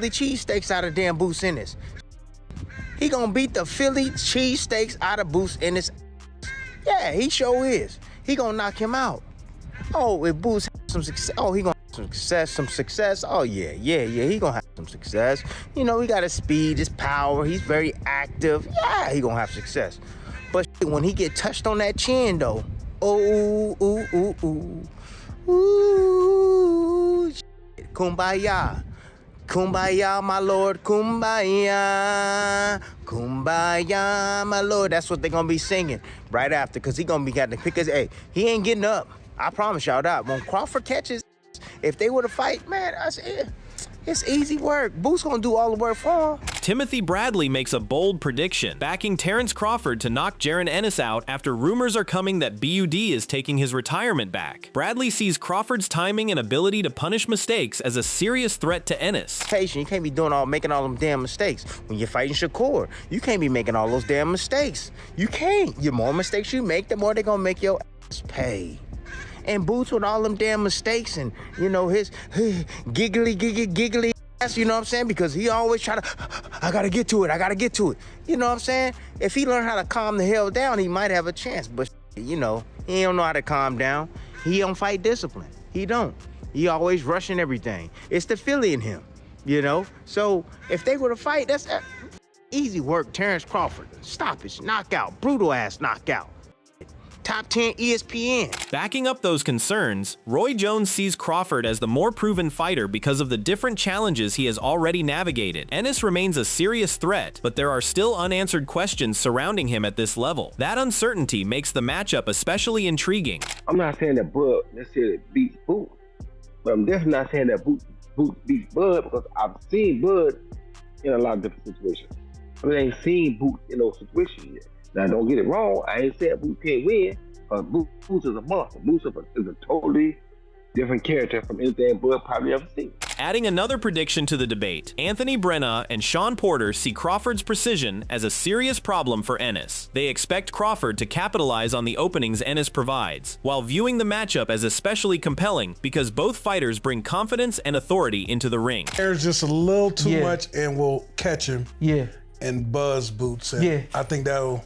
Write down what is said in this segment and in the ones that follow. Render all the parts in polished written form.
Philly cheesesteaks out of damn Boots Ennis. He gonna beat the Philly cheesesteaks out of Boots Ennis. Yeah, he sure is. He gonna knock him out. Oh, if Boots has some success, oh, he gonna have some success. Oh, yeah, he gonna have some success. You know, he got his speed, his power. He's very active. Yeah, he gonna have success. But when he get touched on that chin, though, oh, ooh, shit. Kumbaya. Kumbaya, my lord, kumbaya. Kumbaya, my lord. That's what they're gonna be singing right after, because he gonna be got to pick his, hey, he ain't getting up. I promise y'all that. When Crawford catches, if they were to fight, man, it's easy work. Boots gonna do all the work for him. Timothy Bradley makes a bold prediction, backing Terence Crawford to knock Jaron Ennis out after rumors are coming that BUD is taking his retirement back. Bradley sees Crawford's timing and ability to punish mistakes as a serious threat to Ennis. You can't be making all them damn mistakes. When you're fighting Shakur, you can't be making all those damn mistakes. You can't. The more mistakes you make, the more they're gonna make your ass pay. And Boots with all them damn mistakes and, you know, his giggly ass, you know what I'm saying? Because he always try to, I gotta get to it. You know what I'm saying? If he learned how to calm the hell down, he might have a chance. But, you know, he don't know how to calm down. He don't fight discipline. He don't. He always rushing everything. It's the Philly in him, you know? So if they were to fight, that's easy work. Terence Crawford, stoppage, knockout, brutal ass knockout. Top 10 ESPN. Backing up those concerns, Roy Jones sees Crawford as the more proven fighter because of the different challenges he has already navigated. Ennis remains a serious threat, but there are still unanswered questions surrounding him at this level. That uncertainty makes the matchup especially intriguing. I'm not saying that Bud necessarily beats Boot, but I'm definitely not saying that Boot beats Bud, because I've seen Bud in a lot of different situations. I ain't seen Boot in those situations yet. Now, don't get it wrong. I ain't saying Boots can't win. Boots is a monster. Boots is a totally different character from anything Bud probably ever seen. Adding another prediction to the debate, Anthony Brenna and Sean Porter see Crawford's precision as a serious problem for Ennis. They expect Crawford to capitalize on the openings Ennis provides, while viewing the matchup as especially compelling because both fighters bring confidence and authority into the ring. There's just a little too much and will catch him. Yeah. And buzz Boots. And I think that'll.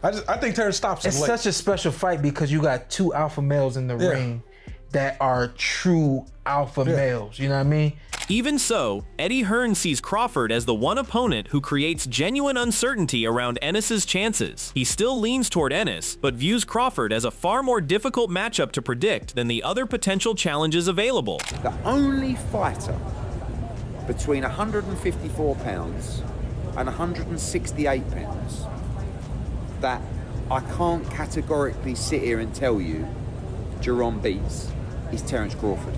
I think Terence stops him. It's late. such a special fight because you got two alpha males in the ring that are true alpha males. You know what I mean? Even so, Eddie Hearn sees Crawford as the one opponent who creates genuine uncertainty around Ennis's chances. He still leans toward Ennis, but views Crawford as a far more difficult matchup to predict than the other potential challenges available. The only fighter between 154 pounds and 168 pounds that I can't categorically sit here and tell you Jaron beats is Terence Crawford.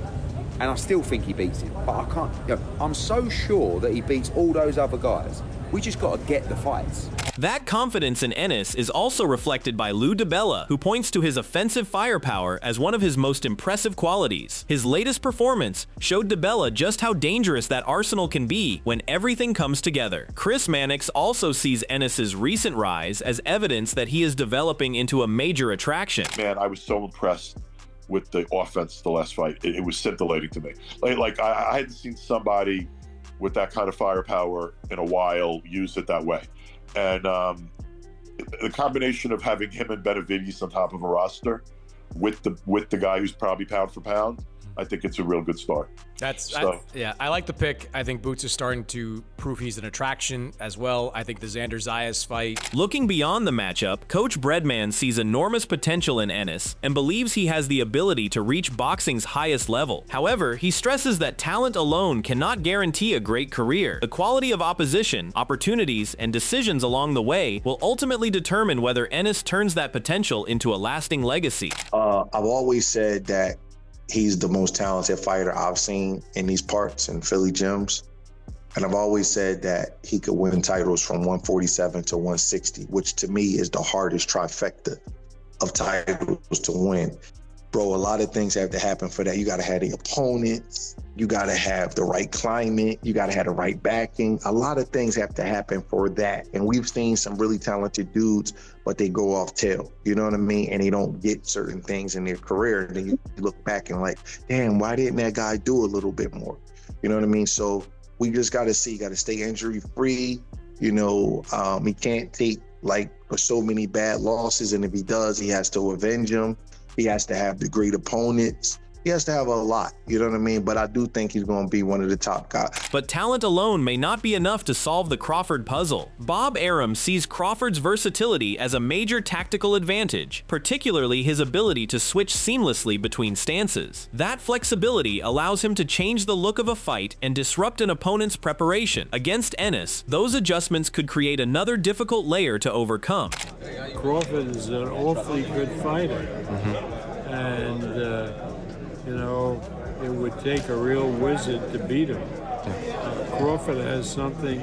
And I still think he beats him, but I can't, you know, I'm so sure that he beats all those other guys. We just got to get the fights. That confidence in Ennis is also reflected by Lou DiBella, who points to his offensive firepower as one of his most impressive qualities. His latest performance showed DiBella just how dangerous that arsenal can be when everything comes together. Chris Mannix also sees Ennis's recent rise as evidence that he is developing into a major attraction. Man, I was so impressed with the offense the last fight. It was scintillating to me. Like I hadn't seen somebody with that kind of firepower in a while use it that way. And the combination of having him and Benavidez on top of a roster with the guy who's probably pound for pound, I think it's a real good start. I like the pick. I think Boots is starting to prove he's an attraction as well. I think the Xander Zayas fight. Looking beyond the matchup, Coach Breadman sees enormous potential in Ennis and believes he has the ability to reach boxing's highest level. However, he stresses that talent alone cannot guarantee a great career. The quality of opposition, opportunities, and decisions along the way will ultimately determine whether Ennis turns that potential into a lasting legacy. I've always said that he's the most talented fighter I've seen in these parts in Philly gyms. And I've always said that he could win titles from 147 to 160, which to me is the hardest trifecta of titles to win. Bro, a lot of things have to happen for that. You got to have the opponents. You got to have the right climate. You got to have the right backing. A lot of things have to happen for that. And we've seen some really talented dudes, but they go off tail. You know what I mean? And they don't get certain things in their career. And then you look back and like, damn, why didn't that guy do a little bit more? You know what I mean? So We just got to see. Got to stay injury free. You know, he can't take like so many bad losses, and if he does, he has to avenge them. He has to have the great opponents. He has to have a lot, you know what I mean? But I do think he's going to be one of the top guys. But talent alone may not be enough to solve the Crawford puzzle. Bob Arum sees Crawford's versatility as a major tactical advantage, particularly his ability to switch seamlessly between stances. That flexibility allows him to change the look of a fight and disrupt an opponent's preparation. Against Ennis, those adjustments could create another difficult layer to overcome. Crawford is an awfully good fighter. And, you know, it would take a real wizard to beat him. Crawford has something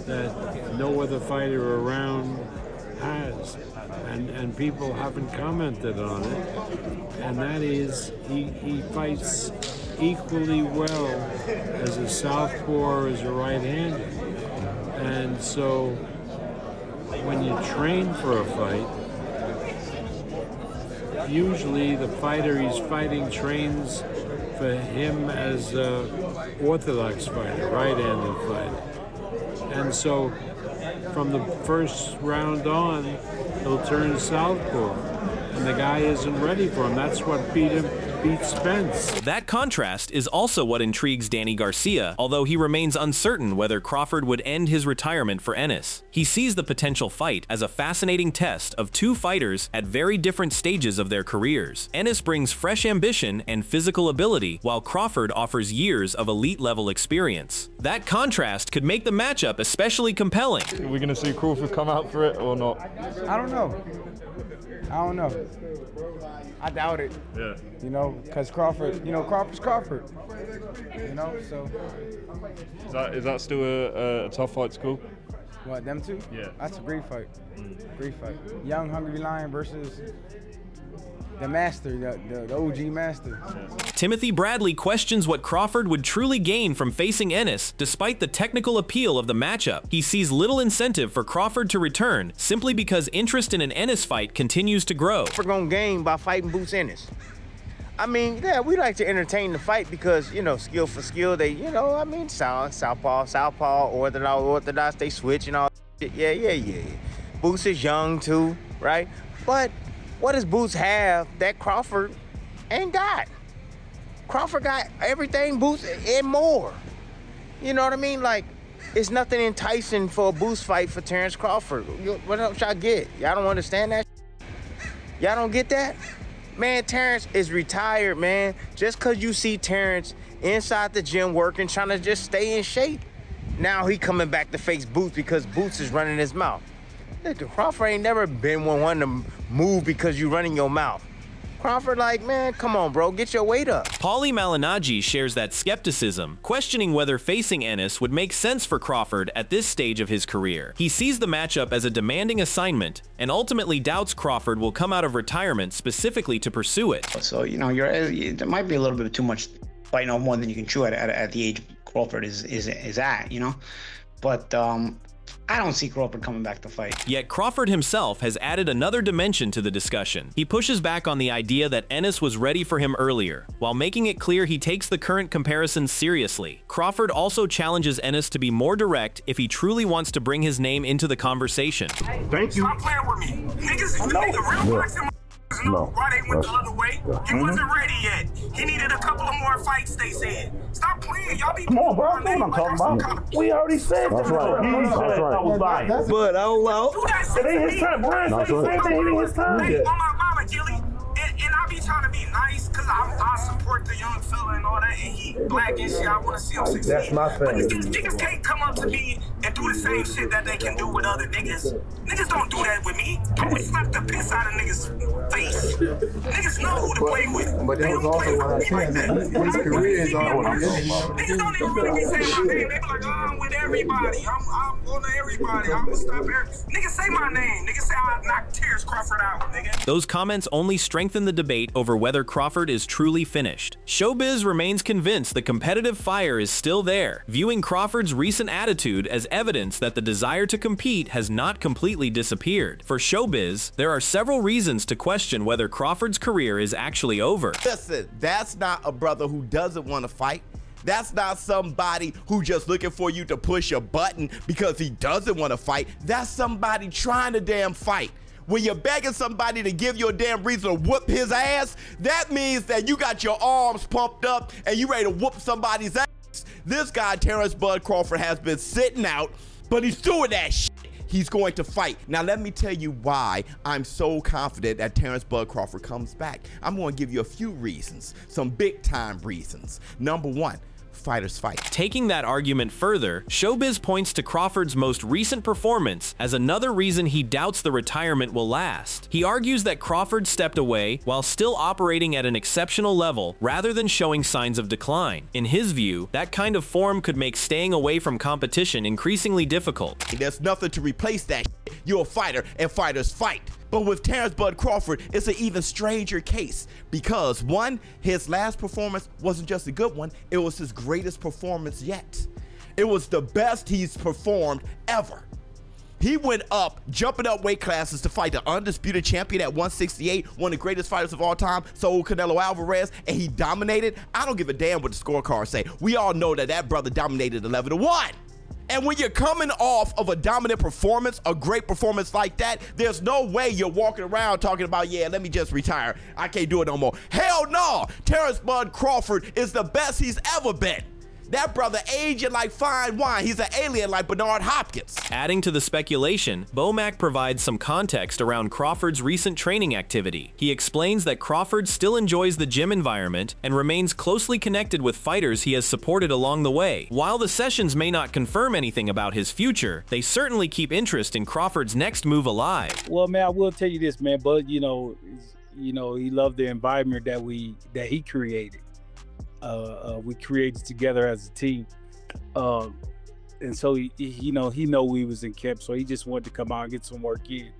that no other fighter around has, and people haven't commented on it, and that is he fights equally well as a southpaw or as a right-hander. And so when you train for a fight, usually the fighter he's fighting trains for him as an orthodox fighter, right-handed fighter. And so from the first round on, he'll turn southpaw, and the guy isn't ready for him. That's what beat Spence. That contrast is also what intrigues Danny Garcia, although he remains uncertain whether Crawford would end his retirement for Ennis. He sees the potential fight as a fascinating test of two fighters at very different stages of their careers. Ennis brings fresh ambition and physical ability, while Crawford offers years of elite-level experience. That contrast could make the matchup especially compelling. Are we going to see Crawford come out for it or not? I don't know. I doubt it. Yeah. You know, because Crawford, Crawford's Crawford. You know, so. Is that still a tough fight to call? What, them two? Yeah. That's a great fight. Great fight. Young, hungry lion versus the master, the OG master. Timothy Bradley questions what Crawford would truly gain from facing Ennis, despite the technical appeal of the matchup. He sees little incentive for Crawford to return, simply because interest in an Ennis fight continues to grow. We're gonna gain by fighting Boots Ennis. I mean, yeah, we like to entertain the fight because, skill for skill, they, southpaw, orthodox, they switch and all that. Yeah. Boots is young too, right? But what does Boots have that Crawford ain't got? Crawford got everything Boots and more. You know what I mean? Like, it's nothing enticing for a Boots fight for Terence Crawford. What else y'all get? Y'all don't understand that? Y'all don't get that? Man, Terence is retired, man. Just because you see Terence inside the gym working, trying to just stay in shape, now he coming back to face Boots because Boots is running his mouth. Look, Crawford ain't never been one to move because you running your mouth. Crawford like, man, come on, bro, get your weight up. Paulie Malignaggi shares that skepticism, questioning whether facing Ennis would make sense for Crawford at this stage of his career. He sees the matchup as a demanding assignment and ultimately doubts Crawford will come out of retirement specifically to pursue it. So, there might be a little bit too much biting off more than you can chew at the age Crawford is at, But I don't see Crawford coming back to fight. Yet Crawford himself has added another dimension to the discussion. He pushes back on the idea that Ennis was ready for him earlier, while making it clear he takes the current comparisons seriously. Crawford also challenges Ennis to be more direct if he truly wants to bring his name into the conversation. Thank you. Stop playing with me. Niggas, real boxing know why they went the other way. He wasn't ready yet. He needed a couple of more fights, they said. Stop playing. Y'all be... Come on, bro. That's what I'm talking about. We already said that. That's right. He said I was biased. But I don't know. It ain't his time. Brian said the same thing. It ain't his time. Hey, on my mama, Gilly. And I be trying to be nice because I support the young fella and all that, and he black and shit. I want to see him succeed. That's my thing. But niggas can't come up to me and do the same shit that they can do with other niggas. Niggas don't do that with me. I would slap the piss out of niggas' face. Niggas know who to play with. But that was also what I said. His career is all what I'm talking about. Niggas don't even really be saying my name. They be like, oh, I'm with everybody. I'm on everybody. I'm gonna stop everybody. Niggas say my name. Niggas say I knock Terence Crawford out, nigga. Those comments only strengthen the debate over whether Crawford is truly finished. Showbiz remains convinced the competitive fire is still there, viewing Crawford's recent attitude as evidence that the desire to compete has not completely disappeared. For Showbiz, there are several reasons to question whether Crawford's career is actually over. Listen, that's not a brother who doesn't want to fight. That's not somebody who just looking for you to push a button because he doesn't want to fight. That's somebody trying to damn fight. When you're begging somebody to give you a damn reason to whoop his ass, that means that you got your arms pumped up and you ready to whoop somebody's ass. This guy, Terence Bud Crawford, has been sitting out, but he's doing that shit. He's going to fight. Now, let me tell you why I'm so confident that Terence Bud Crawford comes back. I'm going to give you a few reasons, some big-time reasons. Number one, fighters fight. Taking that argument further, Showbiz points to Crawford's most recent performance as another reason he doubts the retirement will last. He argues that Crawford stepped away while still operating at an exceptional level rather than showing signs of decline. In his view, that kind of form could make staying away from competition increasingly difficult. There's nothing to replace that shit. You're a fighter and fighters fight. But with Terence Bud Crawford, it's an even stranger case because, one, his last performance wasn't just a good one, it was his greatest performance yet. It was the best he's performed ever. He went up, jumping up weight classes to fight the undisputed champion at 168, one of the greatest fighters of all time, Saul Canelo Alvarez, and he dominated. I don't give a damn what the scorecards say. We all know that that brother dominated 11-1. And when you're coming off of a dominant performance, a great performance like that, there's no way you're walking around talking about, yeah, let me just retire. I can't do it no more. Hell no! Terence Bud Crawford is the best he's ever been. That brother aging like fine wine. He's an alien like Bernard Hopkins. Adding to the speculation, Bomac provides some context around Crawford's recent training activity. He explains that Crawford still enjoys the gym environment and remains closely connected with fighters he has supported along the way. While the sessions may not confirm anything about his future, they certainly keep interest in Crawford's next move alive. Well, man, I will tell you this, man, Bud, you know, he loved the environment that he created. We created together as a team, and so he know we was in camp, so he just wanted to come out and get some work in,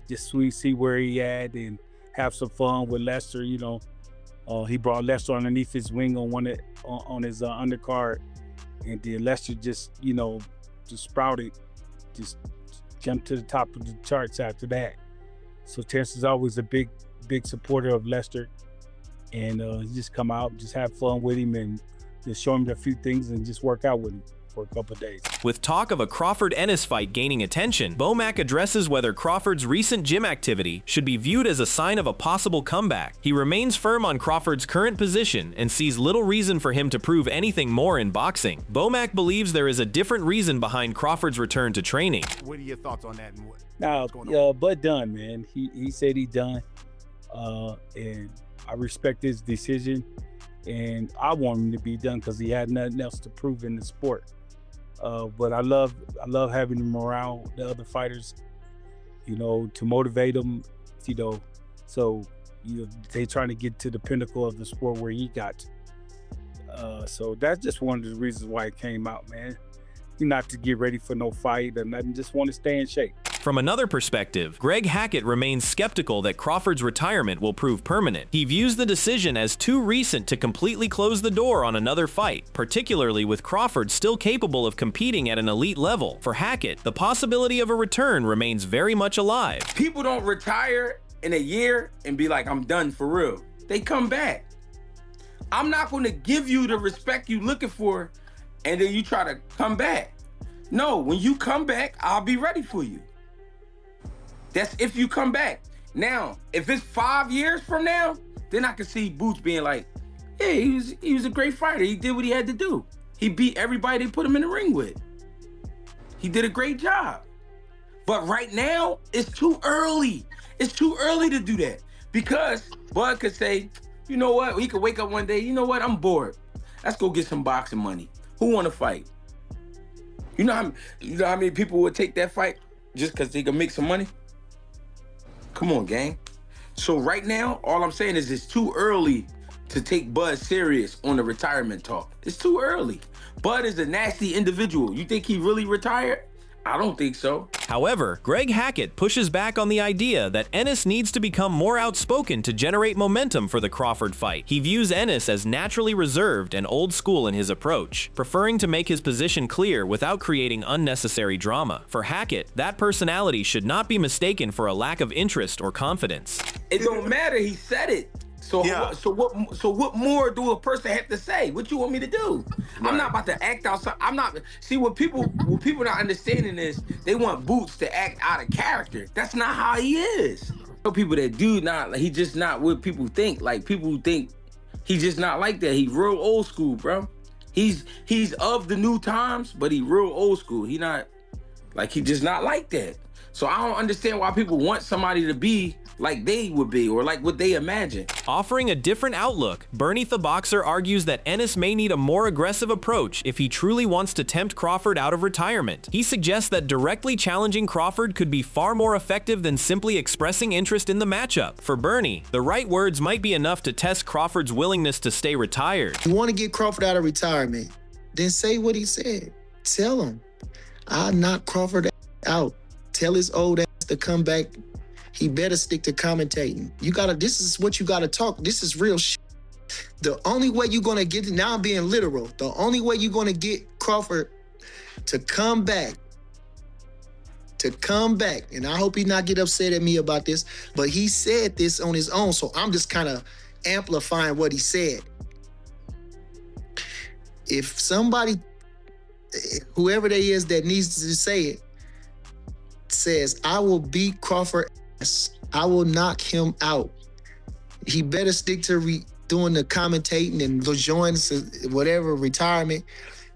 just see where he at and have some fun with Lester. He brought Lester underneath his wing on his undercard, and then Lester just sprouted, just jumped to the top of the charts after that. So Terence is always a big supporter of Lester. And just come out, just have fun with him, and just show him a few things and just work out with him for a couple of days. With talk of a Crawford-Ennis fight gaining attention, Bomac addresses whether Crawford's recent gym activity should be viewed as a sign of a possible comeback. He remains firm on Crawford's current position and sees little reason for him to prove anything more in boxing. Bomac believes there is a different reason behind Crawford's return to training. What are your thoughts on that? And now, Bud done, man. He said he done, and I respect his decision, and I want him to be done because he had nothing else to prove in the sport. But I love having him around the other fighters, to motivate them, so they trying to get to the pinnacle of the sport where he got. So that's just one of the reasons why it came out, man. Not to get ready for no fight or nothing, just want to stay in shape. From another perspective, Greg Hackett remains skeptical that Crawford's retirement will prove permanent. He views the decision as too recent to completely close the door on another fight, particularly with Crawford still capable of competing at an elite level. For Hackett, the possibility of a return remains very much alive. People don't retire in a year and be like, I'm done for real. They come back. I'm not going to give you the respect you looking for and then you try to come back. No, when you come back, I'll be ready for you. That's if you come back. Now, if it's 5 years from now, then I can see Boots being like, hey, he was a great fighter. He did what he had to do. He beat everybody they put him in the ring with. He did a great job. But right now, it's too early. It's too early to do that because Bud could say, you know what? He could wake up one day, you know what? I'm bored. Let's go get some boxing money. Who want to fight? You know how many people would take that fight just because they can make some money? Come on, gang. So right now, all I'm saying is it's too early to take Bud serious on the retirement talk. It's too early. Bud is a nasty individual. You think he really retired? I don't think so. However, Greg Hackett pushes back on the idea that Ennis needs to become more outspoken to generate momentum for the Crawford fight. He views Ennis as naturally reserved and old school in his approach, preferring to make his position clear without creating unnecessary drama. For Hackett, that personality should not be mistaken for a lack of interest or confidence. It don't matter, he said it. So what more do a person have to say? What you want me to do? I'm not about to act outside. I'm not. See, what people not understanding is they want Boots to act out of character. That's not how he is. People that do not, like, he just not what people think. Like, people who think he just not like that. He real old school, bro. He's of the new times, but he real old school. He not like, he just not like that. So I don't understand why people want somebody to be like they would be, or like what they imagine. Offering a different outlook, Bernie the Boxer argues that Ennis may need a more aggressive approach if he truly wants to tempt Crawford out of retirement. He suggests that directly challenging Crawford could be far more effective than simply expressing interest in the matchup. For Bernie, the right words might be enough to test Crawford's willingness to stay retired. You want to get Crawford out of retirement, then say what he said. Tell him, I'll knock Crawford out. Tell his old ass to come back. He better stick to commentating. This is what you gotta talk. This is real shit. The only way you're gonna get, now I'm being literal, the only way you're gonna get Crawford to come back, and I hope he not get upset at me about this, but he said this on his own, so I'm just kind of amplifying what he said. If somebody, whoever they is that needs to say it, says, I will beat Crawford, I will knock him out, he better stick to doing the commentating and join whatever retirement,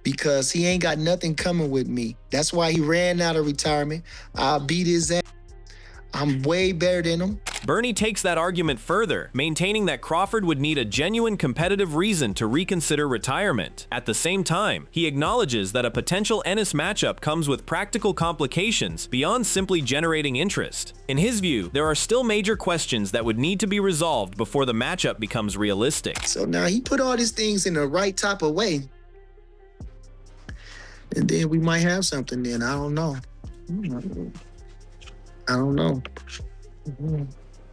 because he ain't got nothing coming with me. That's why he ran out of retirement. I'll beat his ass. I'm way better than him. Bernie takes that argument further, maintaining that Crawford would need a genuine competitive reason to reconsider retirement. At the same time, he acknowledges that a potential Ennis matchup comes with practical complications beyond simply generating interest. In his view, there are still major questions that would need to be resolved before the matchup becomes realistic. So now he put all these things in the right type of way, and then we might have something then. I don't know. I don't know.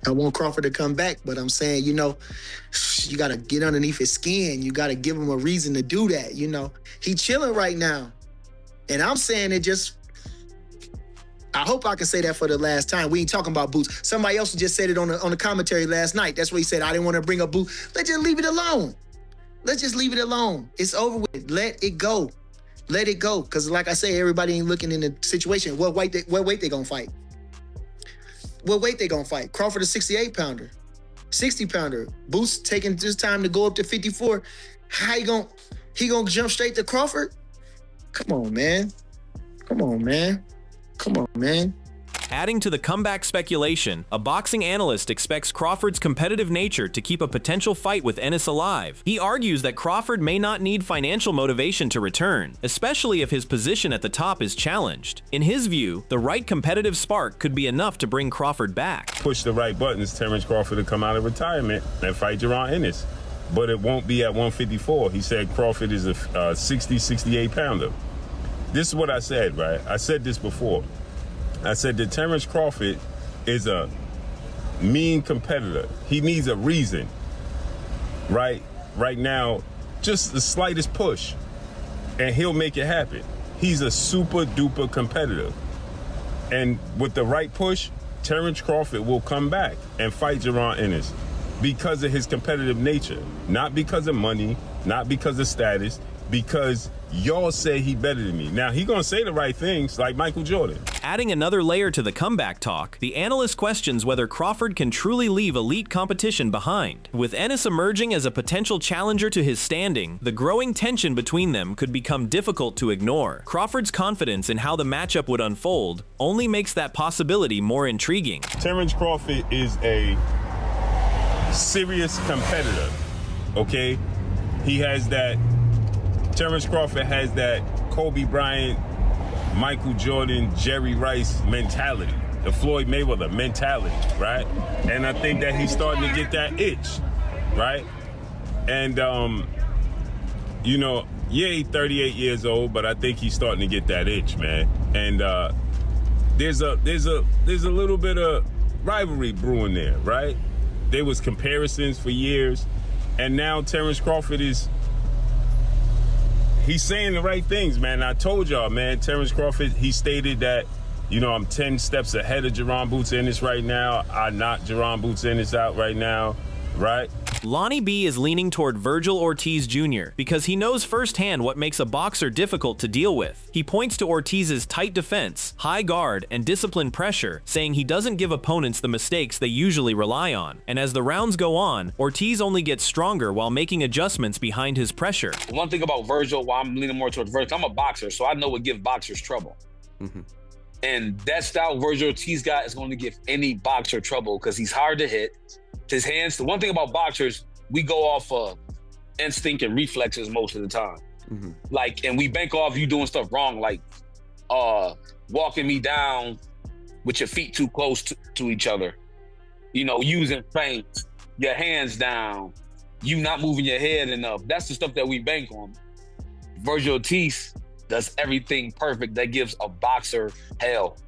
I want Crawford to come back, but I'm saying, you got to get underneath his skin. You got to give him a reason to do that. He chilling right now. And I'm saying it just, I hope I can say that for the last time. We ain't talking about Boots. Somebody else just said it on the commentary last night. That's what he said. I didn't want to bring up Boots. Let's just leave it alone. Let's just leave it alone. It's over with. Let it go. Let it go. Because like I say, everybody ain't looking in the situation. What weight they going to fight? What weight they gonna fight? Crawford a 68-pounder, 60-pounder. Boots taking this time to go up to 54. How he gonna jump straight to Crawford? Come on, man. Come on, man. Come on, man. Adding to the comeback speculation, a boxing analyst expects Crawford's competitive nature to keep a potential fight with Ennis alive. He argues that Crawford may not need financial motivation to return, especially if his position at the top is challenged. In his view, the right competitive spark could be enough to bring Crawford back. Push the right buttons, Terence Crawford to come out of retirement and fight Jaron Ennis. But it won't be at 154. He said Crawford is a 60, 68-pounder. This is what I said, right? I said this before. I said that Terence Crawford is a mean competitor. He needs a reason, right? Right now, just the slightest push, and he'll make it happen. He's a super duper competitor. And with the right push, Terence Crawford will come back and fight Jaron Ennis because of his competitive nature. Not because of money, not because of status, because y'all say he better than me. Now, he gonna say the right things like Michael Jordan. Adding another layer to the comeback talk, the analyst questions whether Crawford can truly leave elite competition behind. With Ennis emerging as a potential challenger to his standing, the growing tension between them could become difficult to ignore. Crawford's confidence in how the matchup would unfold only makes that possibility more intriguing. Terence Crawford is a serious competitor, okay? He has that, Terence Crawford has that Kobe Bryant, Michael Jordan, Jerry Rice mentality, the Floyd Mayweather mentality, right? And I think that he's starting to get that itch, right? And, he's 38 years old, but I think he's starting to get that itch, man. And there's a little bit of rivalry brewing there, right? There was comparisons for years, and now Terence Crawford he's saying the right things, man. I told y'all, man, Terence Crawford, he stated that, I'm 10 steps ahead of Jaron Boots Ennis right now. I knocked Jaron Boots Ennis out right now, right? Lonnie B is leaning toward Virgil Ortiz Jr. because he knows firsthand what makes a boxer difficult to deal with. He points to Ortiz's tight defense, high guard, and disciplined pressure, saying he doesn't give opponents the mistakes they usually rely on. And as the rounds go on, Ortiz only gets stronger while making adjustments behind his pressure. One thing about Virgil, why I'm leaning more towards Virgil, I'm a boxer, so I know what gives boxers trouble. And that style Virgil Ortiz got is going to give any boxer trouble because he's hard to hit. His hands, the one thing about boxers, we go off instinct and reflexes most of the time. Like, and we bank off you doing stuff wrong, like walking me down with your feet too close to each other. You know, using feints, your hands down, you not moving your head enough. That's the stuff that we bank on. Virgil Ortiz does everything perfect that gives a boxer hell.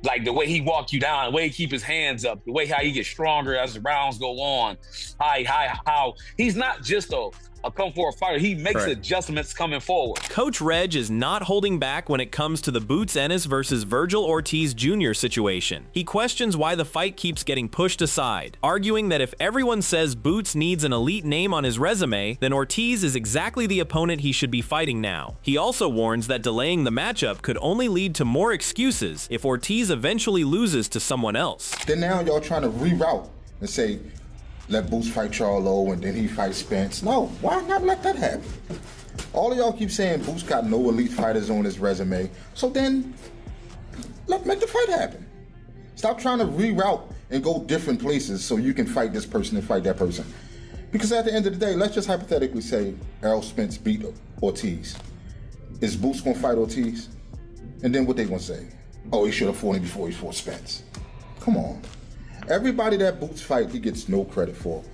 Like the way he walk you down, the way he keep his hands up, the way how he gets stronger as the rounds go on. How he's not just a come for a fighter. He makes adjustments coming forward. Coach Reg is not holding back when it comes to the Boots Ennis versus Virgil Ortiz Jr. situation. He questions why the fight keeps getting pushed aside, arguing that if everyone says Boots needs an elite name on his resume, then Ortiz is exactly the opponent he should be fighting now. He also warns that delaying the matchup could only lead to more excuses if Ortiz eventually loses to someone else. Then now y'all trying to reroute and say, let Boots fight Charlo and then he fights Spence. No, why not let that happen? All of y'all keep saying Boots got no elite fighters on his resume, so then make the fight happen. Stop trying to reroute and go different places so you can fight this person and fight that person. Because at the end of the day, let's just hypothetically say Errol Spence beat Ortiz. Is Boots gonna fight Ortiz? And then what they gonna say? Oh, he should have fought him before he fought Spence. Come on. Everybody that Boots fight, he gets no credit for.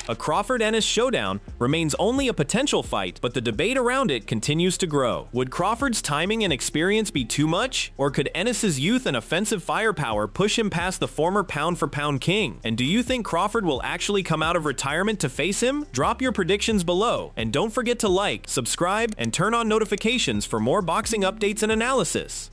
A Crawford-Ennis showdown remains only a potential fight, but the debate around it continues to grow. Would Crawford's timing and experience be too much? Or could Ennis's youth and offensive firepower push him past the former pound-for-pound king? And do you think Crawford will actually come out of retirement to face him? Drop your predictions below, and don't forget to like, subscribe, and turn on notifications for more boxing updates and analysis.